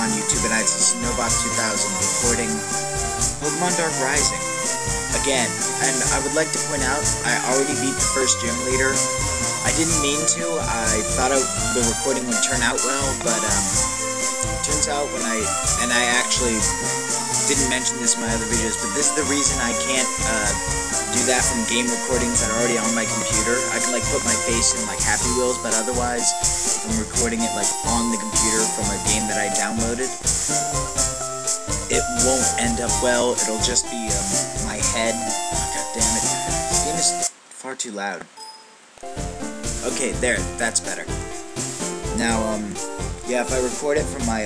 on YouTube, and it's Snowbots2000 recording Pokemon Dark Rising again. And I would like to point out, I already beat the first gym leader. I didn't mean to. I thought the recording would turn out well, but turns out I actually didn't mention this in my other videos, but this is the reason I can't do that from game recordings that are already on my computer. I can like put my face in like Happy Wheels, but otherwise, if I'm recording it like on the computer from a game that I downloaded, it won't end up well. It'll just be my head. Oh, God damn it! This game is far too loud. Okay, there. That's better. Now, yeah, if I record it from my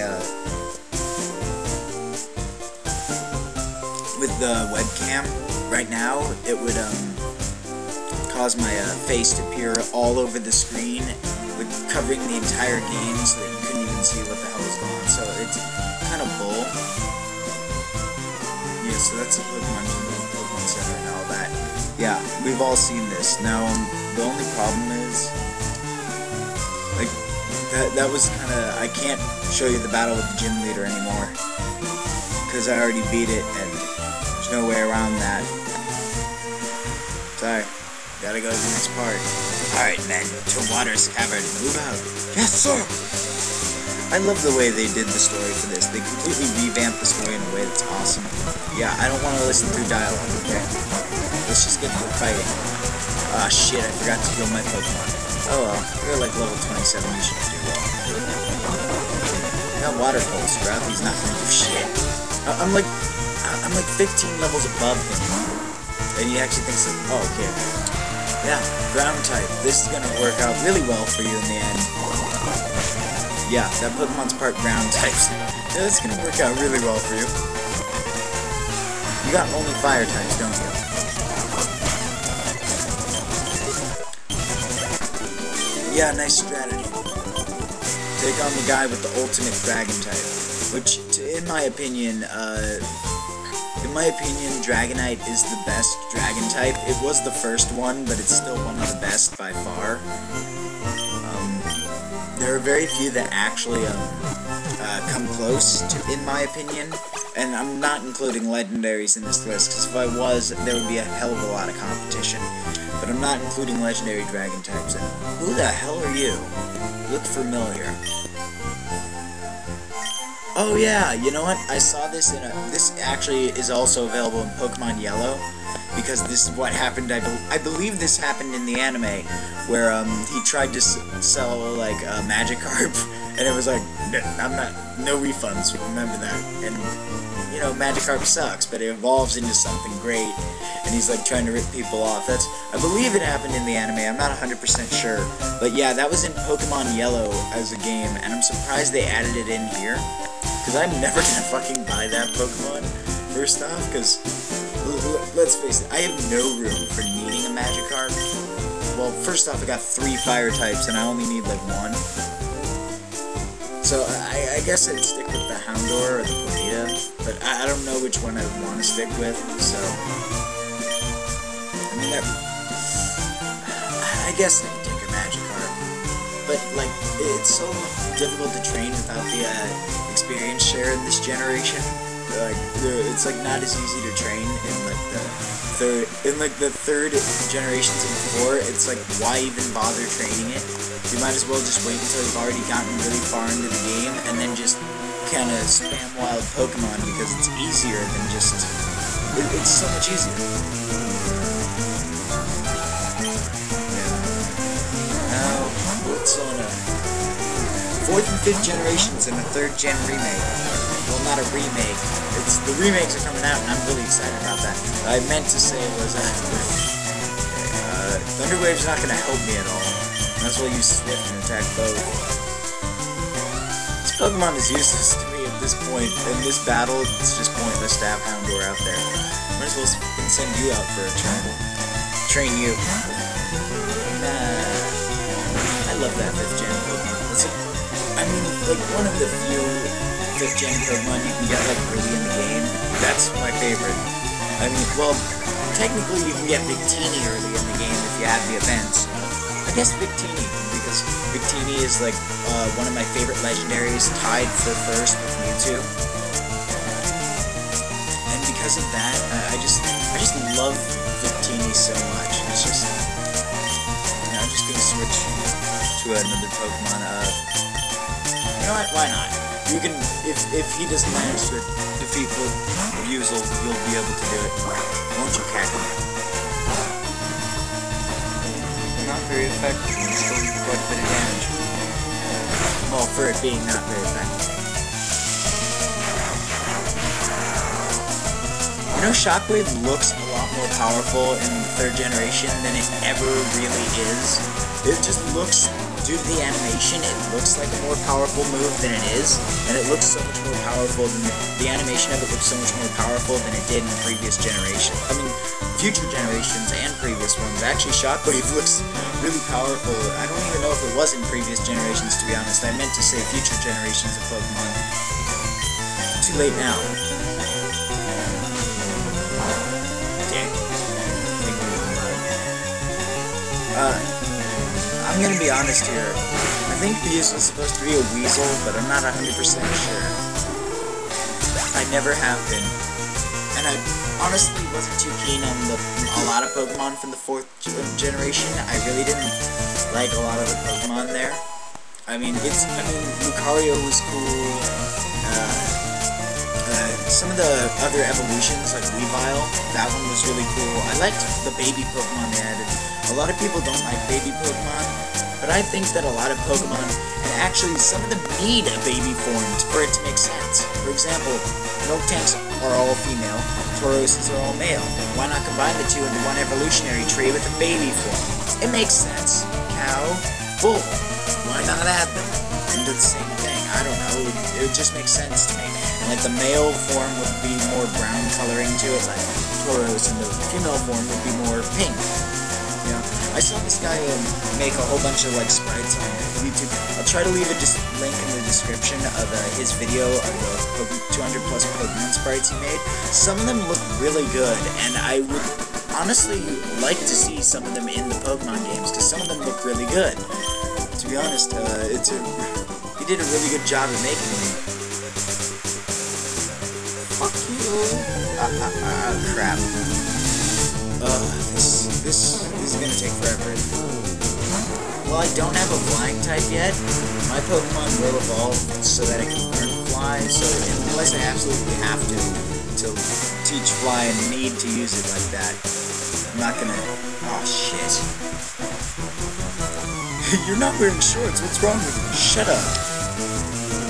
with the webcam right now, it would cause my face to appear all over the screen, with covering the entire game, so that you couldn't even see what the hell was going on. So it's kind of bull. Yeah, so that's the Pokemon Center and all that. Yeah, we've all seen this. Now, the only problem is, like, that was kind of, I can't show you the battle with the gym leader anymore, because I already beat it, and there's no way around that. Sorry, gotta go to the next part. Alright, men, to Water's Cavern, move out. Yes, sir! I love the way they did the story for this. They completely revamped the story in a way that's awesome. Yeah, I don't want to listen through dialogue, okay? Let's just get to the fighting. Ah, shit, I forgot to heal my Pokemon. Oh well, you're like level 27, you should do well. I got Water Pulse, Ralphie's not gonna do shit. I'm like 15 levels above him. And he actually thinks that, oh, okay. Yeah, ground type. This is gonna work out really well for you in the end. Yeah, that Pokemon's part ground types. Yeah, that's gonna work out really well for you. You got only fire types, don't you? Yeah, nice strategy. Take on the guy with the ultimate dragon type. Which, in my opinion, Dragonite is the best dragon type. It was the first one, but it's still one of the best by far. There are very few that actually come close to, in my opinion. And I'm not including legendaries in this list, because if I was, there would be a hell of a lot of competition. But I'm not including legendary dragon types. And who the hell are you? You look familiar. Oh yeah, you know what? I saw this in this actually is also available in Pokemon Yellow, because this is what happened. I believe this happened in the anime, where he tried to sell like a Magikarp, and it was like, no refunds. Remember that. And you know, Magikarp sucks, but it evolves into something great, and he's like trying to rip people off. I believe it happened in the anime. I'm not 100% sure, but yeah, that was in Pokemon Yellow as a game, and I'm surprised they added it in here. Because I'm never gonna fucking buy that Pokemon, first off, because, let's face it, I have no room for needing a Magikarp. Well, first off, I got 3 fire types, and I only need, like, 1. So, I guess I'd stick with the Houndour or the Ponyta, but I don't know which one I'd want to stick with, so, I mean, I guess I could take a Magikarp, but, like, it's so difficult to train without the, experience share in this generation. Like, it's like not as easy to train in like the third generations and before. It's like, why even bother training it? You might as well just wait until you've already gotten really far into the game and then just kind of spam wild Pokemon, because it's easier than just. It's so much easier. Yeah. Now, what's on a 4th and 5th generations and a 3rd gen remake. Well, not a remake. The remakes are coming out, and I'm really excited about that. What I meant to say was Thunderwave's not going to help me at all. Might as well use Swift and attack both. This Pokemon is useless to me at this point. In this battle, it's just pointless to have Houndour out there. Might as well send you out for a turn. Train you. I love that 5th gen Pokemon. I mean, like, one of the few 5th gen Pokemon you can get, like, early in the game. That's my favorite. I mean, well, technically you can get Victini early in the game if you have the events. I guess Victini, because because Victini is like one of my favorite legendaries, tied for first with Mewtwo. And because of that, I just love Victini so much. It's just, you know, I'm just gonna switch to another Pokemon. You know what? Why not? You can, if he doesn't manage to defeat Buizel, you'll be able to do it. Won't you, Cacnea? Not very effective, and still quite a bit of damage. Well, for it being not very effective. You know, Shockwave looks a lot more powerful in the 3rd generation than it ever really is. It just looks, due to the animation, it looks like a more powerful move than it is, and it looks so much more powerful than the animation of it looks so much more powerful than it did in previous generations. I mean, future generations and previous ones. Actually, Shockwave looks really powerful. I don't even know if it was in previous generations, to be honest. I meant to say future generations of Pokemon. Too late now. I'm gonna be honest here. I think Buizel is supposed to be a Weasel, but I'm not 100% sure. I never have been. And I honestly wasn't too keen on a lot of Pokemon from the 4th generation. I really didn't like a lot of the Pokemon there. I mean, Lucario was cool. Some of the other evolutions, like Weavile, that one was really cool. I liked the baby Pokemon they added. A lot of people don't like baby Pokemon, but I think that a lot of Pokemon, and actually some of them need a baby form for it to make sense. For example, Miltanks are all female, Tauroses are all male. Why not combine the two into one evolutionary tree with a baby form? It makes sense. Cow, bull. Why not add them into the same thing? I don't know. It just makes sense to me. And like the male form would be more brown coloring to it, like Tauros, and the female form would be more pink. You know, I saw this guy make a whole bunch of like sprites on YouTube. I'll try to leave a link in the description of his video of the 200 plus Pokemon sprites he made. Some of them look really good, and I would honestly like to see some of them in the Pokemon games, because some of them look really good. To be honest, he did a really good job of making them. Fuck you. Crap. This is gonna take forever. Well, I don't have a flying type yet. My Pokemon will evolve so that it can learn to fly, so unless I absolutely have to teach fly and need to use it like that, I'm not gonna... Oh, shit. You're not wearing shorts, what's wrong with you? Shut up.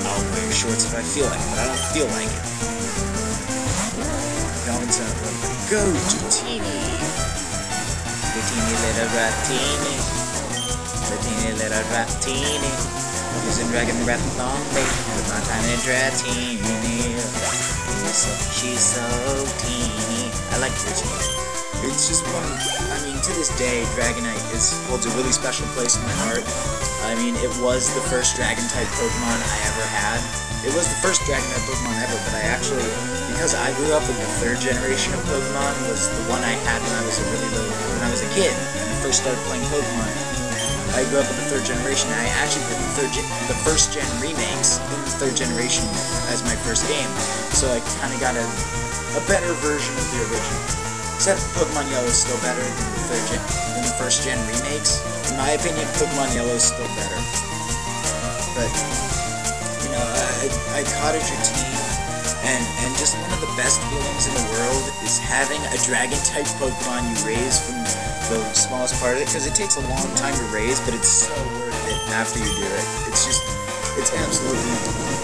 I'll wear shorts if I feel like it, but I don't feel like it. Go, Dratini! Dratini, little Dratini. Dratini, little Dratini. Using Dragon Breath on me. With my tiny Dratini. She's so teeny. I like Dratini. It's just one, I mean, to this day, Dragonite holds a really special place in my heart. I mean, it was the first Dragon-type Pokemon I ever had. It was the first Dragon-type Pokemon ever, but I actually, because I grew up with the 3rd generation of Pokemon, was the one I had when I was a kid, and I first started playing Pokemon. I grew up with the 3rd generation, and I actually put the 1st gen remakes in the 3rd generation as my first game, so I kind of got a better version of the original. Except Pokemon Yellow is still better than the 1st gen remakes. In my opinion, Pokemon Yellow is still better. But, you know, I caught a Dratini, and just one of the best feelings in the world is having a Dragon-type Pokemon you raise from the smallest part of it, because it takes a long time to raise, but it's so worth it after you do it. It's absolutely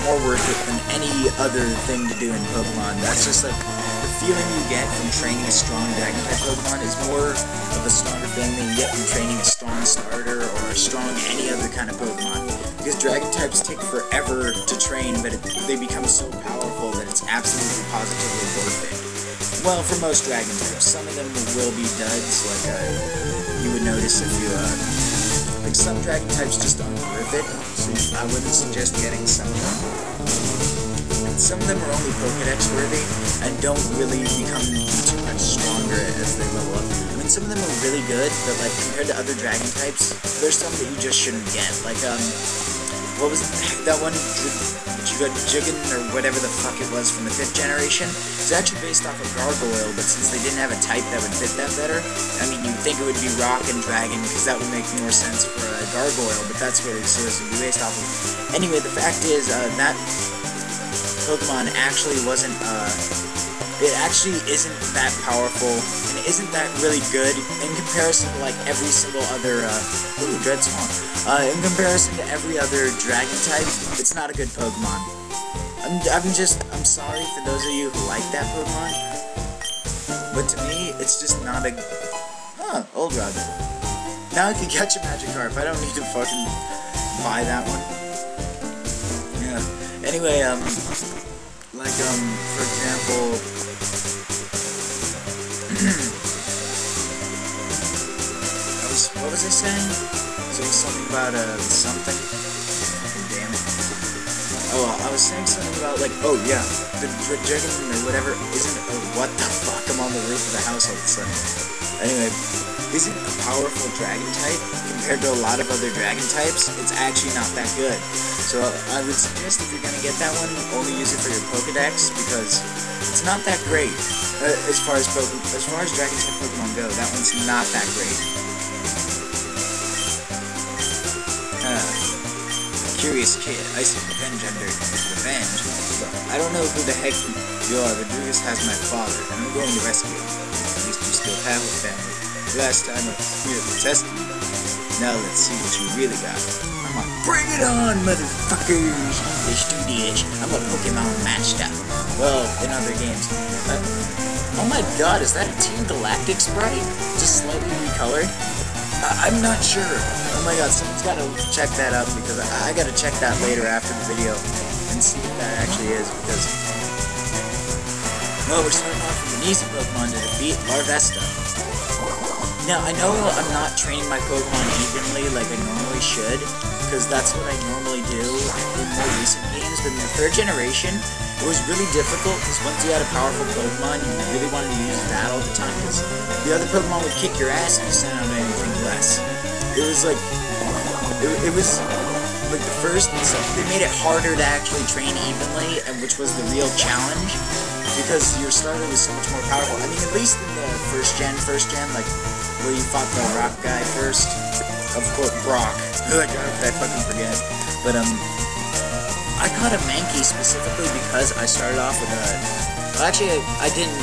more worth it than any other thing to do in Pokemon. That's just like... The feeling you get from training a strong Dragon-type Pokemon is more of a stronger feeling than you get from training a strong starter or a strong any other kind of Pokemon. Because Dragon-types take forever to train, but they become so powerful that it's absolutely positively worth it. Well, for most Dragon-types. Some of them will be duds, like you would notice if you... like some Dragon-types just aren't worth it, so I wouldn't suggest getting some of them. Some of them are only Pokedex worthy and don't really become too much stronger as they level up. I mean, some of them are really good, but like compared to other dragon types, there's some that you just shouldn't get. Like what was that one? Juggin or whatever the fuck it was from the 5th generation. It's actually based off of Gargoyle, but since they didn't have a type that would fit that better, I mean, you'd think it would be Rock and Dragon, because that would make more sense for a Gargoyle, but that's what it's supposed to be based off of. Anyway, the fact is, that Pokemon actually wasn't, it actually isn't that powerful, and it isn't that really good in comparison to, like, every single other, Dreadspawn. In comparison to every other dragon type, it's not a good Pokemon. I'm sorry for those of you who like that Pokemon, but to me, it's just not a, Old Rod. Now I can catch a Magikarp, I don't need to fucking buy that one. Yeah, anyway, like, for example, what was I saying? So it was something about, something. Damn it. Oh, well, I was saying something about, like, oh, yeah, the Dragon or whatever isn't what the fuck? I'm on the roof of the house all of a sudden. Anyway, isn't a powerful dragon type compared to a lot of other dragon types. It's actually not that good. So I would suggest if you're gonna get that one, only use it for your Pokedex, because it's not that great. As far as dragon type Pokemon go, that one's not that great. Curious kid, I see revenge under revenge. I don't know who the heck you are, but Drugus has my father, and I'm going to rescue him. At least you still have a family. Last time I was here to test you. Now let's see what you really got. I'm gonna bring it on, motherfuckers! Dish to dish. I'm a Pokemon master. Well, in other games. Oh my god, is that a Team Galactic sprite? Just slightly recolored? I'm not sure. Oh my god, someone's gotta check that out, because I gotta check that later after the video and see if that actually is, because... Well, we're starting off with an easy Pokemon to defeat, Larvesta. Now, I know I'm not training my Pokemon evenly like I normally should, because that's what I normally do in more recent games, but in the 3rd generation, it was really difficult, because once you had a powerful Pokemon, you really wanted to use that all the time, because the other Pokemon would kick your ass if you sent out anything less. It was like, it was like the first, they made it harder to actually train evenly, and which was the real challenge, because your starter was so much more powerful. I mean, at least in the first gen, like, where you fought the rock guy first, of course, Brock, like, I fucking forget, but, I caught a Mankey specifically because I started off with a... Well, actually, I didn't,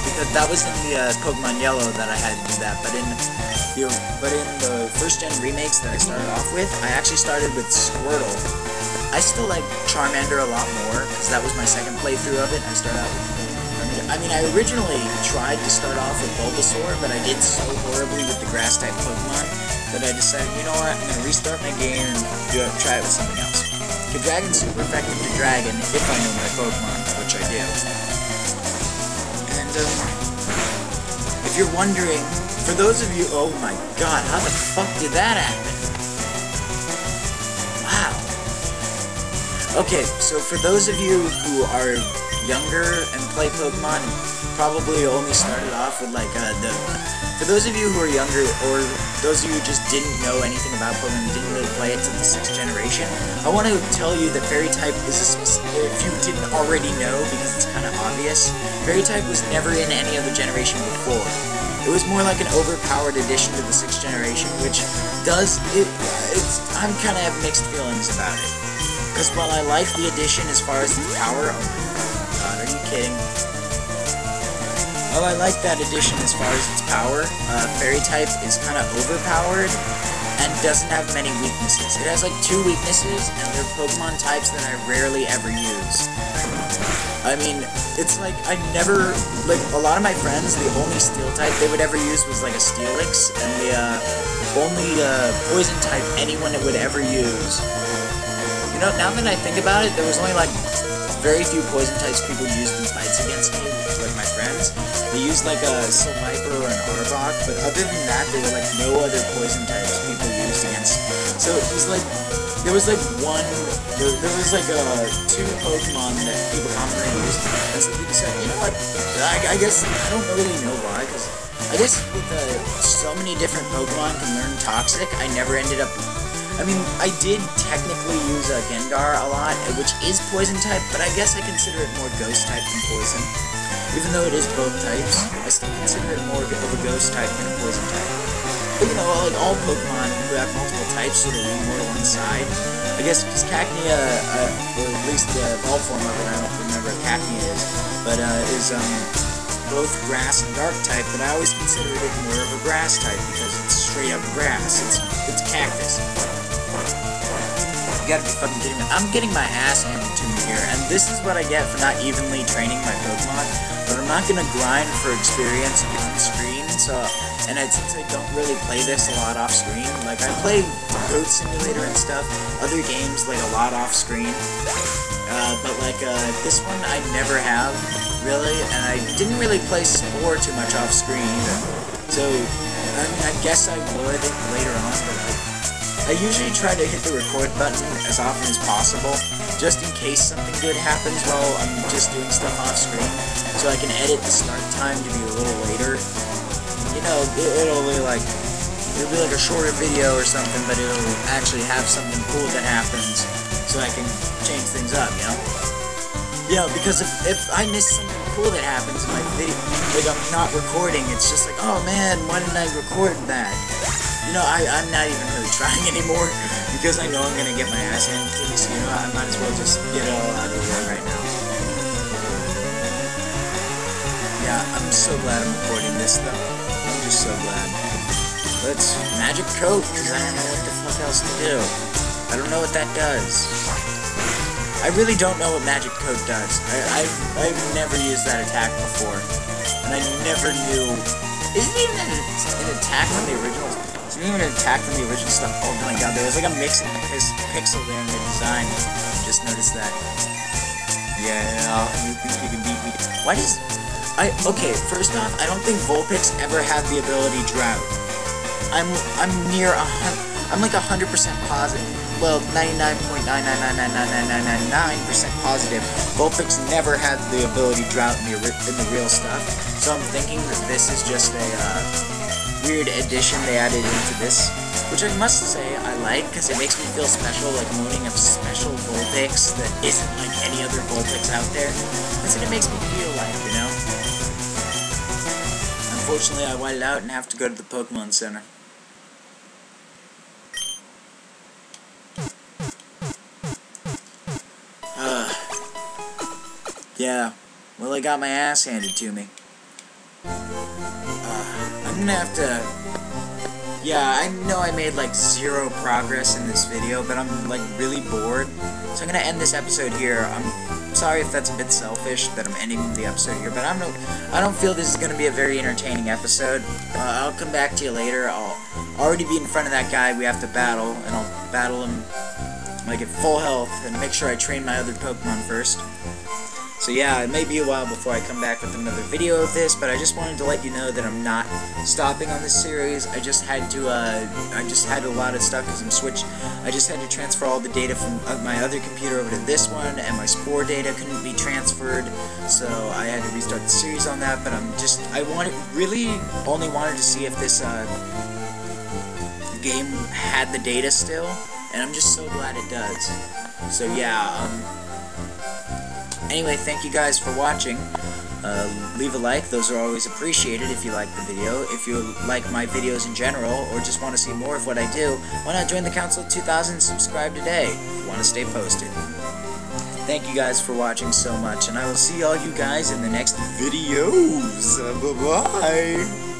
because that was in the Pokemon Yellow that I had to do that, but in the first gen remakes that I started off with, I actually started with Squirtle. I still like Charmander a lot more, because that was my second playthrough of it. I started out with... I mean, I originally tried to start off with Bulbasaur, but I did so horribly with the Grass-type Pokemon that I decided, you know what, I'm going to restart my game and try it with something else. Dragon's super effective to Dragon if I know my Pokemon, which I do. And, if you're wondering, for those of you, oh my god, how the fuck did that happen? Wow. Okay, so for those of you who are younger and play Pokemon, and probably only started off with, like, for those of you who are younger, or those of you who just didn't know anything about Pokemon, didn't really play it to the 6th generation, I want to tell you that Fairy-type is a if you didn't already know, because it's kind of obvious, Fairy-type was never in any other generation before. It was more like an overpowered addition to the 6th generation, which does, I'm kind of have mixed feelings about it. Because while I like the addition as far as its power, oh my god, are you kidding? Well, I like that addition as far as its power. Fairy-type is kind of overpowered and doesn't have many weaknesses. It has like 2 weaknesses, and they're Pokemon types that I rarely ever use. I mean, it's like, I never, like, a lot of my friends, the only Steel type they would ever use was like a Steelix, and the only Poison type anyone would ever use. You know, now that I think about it, there was only like very few Poison types people used in fights against me, like my friends. They used like a Sylviper or an Arbok, but other than that, there were like no other Poison types people used against. So it was like, there was like there was like 2 Pokemon that people commonly used, and so people said, you know what, I guess, I don't really know why, because I guess with so many different Pokemon can learn Toxic, I never ended up... I mean, I did technically use Gengar a lot, which is Poison type, but I guess I consider it more Ghost type than Poison. Even though it is both types, I still consider it more of a Ghost type than a Poison type. But you know, like all Pokemon who have multiple types sort of lean more to one side. I guess because Cacnea, or at least the evolved form of it, I don't remember what Cacnea is, but is both grass and dark type, but I always considered it more of a grass type because it's straight up grass. It's cactus. You gotta be fucking kidding me. I'm getting my ass handed to me here, and this is what I get for not evenly training my Pokemon, but I'm not gonna grind for experience on screen, so, and since I don't really play this a lot off screen, like I play Goat Simulator and stuff, other games like a lot off screen, but like this one I never have, really, and I didn't really play Spore too much off screen either, so, I mean, I guess I would later on, but I usually try to hit the record button as often as possible, just in case something good happens while I'm just doing stuff off screen, so I can edit the start time to be a little later. You know, it'll be like a shorter video or something, but it'll actually have something cool that happens, so I can change things up, you know? Yeah, because if I miss something cool that happens in my video, like I'm not recording, it's just like, oh man, why didn't I record that? You know, I'm not even really trying anymore, because I know I'm gonna get my ass handed to me, so you know, I might as well just get it all out of the way right now. Yeah, I'm so glad I'm recording this, though. I'm just so glad. Let's Magic Coat, because I don't know what the fuck else to do. I don't know what that does. I really don't know what Magic Coat does. I've never used that attack before, and I never knew... Isn't it even an attack from the original? Isn't it even an attack from the original stuff? Oh my god, there was like a mixing pixel there in the design. Just noticed that. Yeah, you think you can beat me? Why does... Okay, first off, I don't think Vulpix ever had the ability Drought. I'm near I'm like 100% positive. Well, 99.9999999% positive. Vulpix never had the ability Drought in the real stuff. So I'm thinking that this is just a weird addition they added into this, which I must say I like, because it makes me feel special, like I'm owning a special Vulpix that isn't like any other Vulpix out there. That's what it makes me feel like, you know? Unfortunately, I whited out and have to go to the Pokemon Center. Yeah, well, I got my ass handed to me. I'm gonna have to... Yeah, I know I made like 0 progress in this video, but I'm like really bored. So I'm gonna end this episode here. I'm sorry if that's a bit selfish that I'm ending the episode here, but I don't feel this is gonna be a very entertaining episode. I'll come back to you later. I'll already be in front of that guy we have to battle, and I'll battle him like at full health and make sure I train my other Pokemon first. So yeah, it may be a while before I come back with another video of this, but I just wanted to let you know that I'm not stopping on this series. I just had to, a lot of stuff because I just had to transfer all the data from my other computer over to this one, and my Spore data couldn't be transferred, so I had to restart the series on that, but I really only wanted to see if this, game had the data still, and I'm just so glad it does. So yeah, anyway, thank you guys for watching. Leave a like, those are always appreciated if you like the video. If you like my videos in general, or just want to see more of what I do, why not join the Council of 2000 and subscribe today if you want to stay posted. Thank you guys for watching so much, and I will see all you guys in the next videos. Bye-bye!